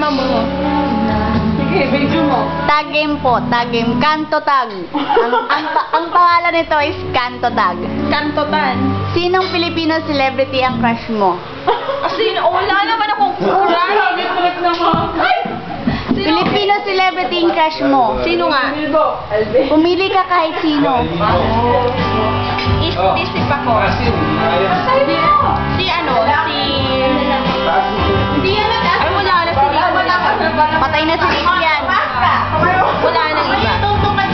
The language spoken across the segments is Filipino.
problema mo? Sige, video mo. Tag game po, tag game. Kanto tag. Ang pangalan nito is Kanto tag. Kantotan. Sinong Filipino celebrity ang crush mo? Kasi wala naman akong crush. Filipino celebrity ang crush mo? Sino nga? Pumili ka kahit sino. Isip ako. Si ano? Ay, wala na si Rico. Patay na si Rico yan. Wala nang iba.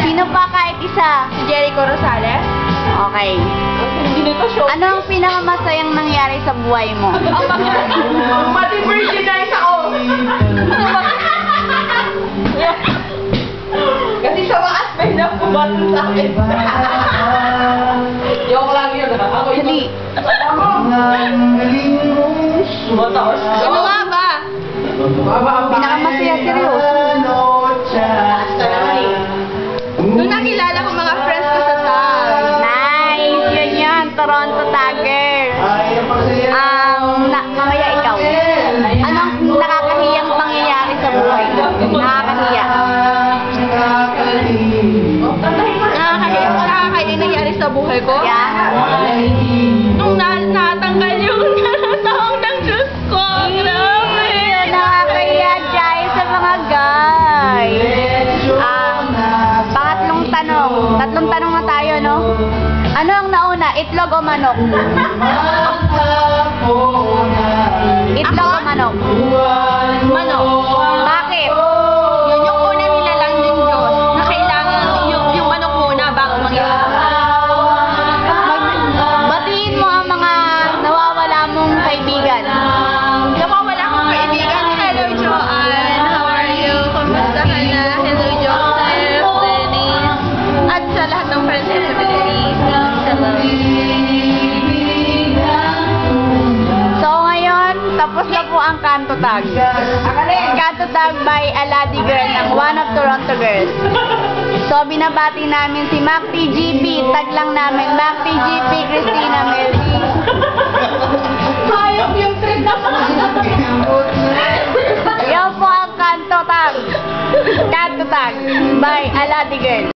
Sino pa kahit isa? Si Jericho Rosales? Okay. Ano ang pinakamasayang nangyari sa buhay mo? Pati virginize ako. Kasi sa wakas may napubato sa akin. Yung lang yun. Ako yun. Dali. Ano nga ba? Pinakamasaya, seryoso. Nung nakilala ko mga friends ko sa TAG. Nice! Yun yun, Toronto Tagger. Mamaya ikaw. Anong nakakahiyang pangyayari sa buhay mo? Nakakahiya. Nakakahiyang nangyari sa buhay ko? Yan. Nung natanggal yung taong ng Diyos ko. Grabe! Nakakahiya dyan sa mga guys. Pangatlong tanong. Tatlong tanong na tayo, no? Ano ang nauna? Itlog o manok? Itlog o manok? Manok. Bakit? Yun yung una nilalang ng Diyos na kailangan yung manok muna bago mangyari. Batiin mo ang mga nawawala mong kaibigan. Nawawala akong kaibigan. Hello, Joanne. How are you? Kumusta ka na? Hello, Joseph, Dennis. At sa lahat ng friends ko sa Philippines. Hello. So ngayon, tapos na po ang Kanto Tag. Kanto Tag by Aladi Girl ng One of Toronto Girls. So binabati namin si Mac TGP, tag lang namin, Mac TGP, Christina Melby. Hayop yung trip na Yan po ang Kanto Tag. Kanto Tag by Aladi Girl.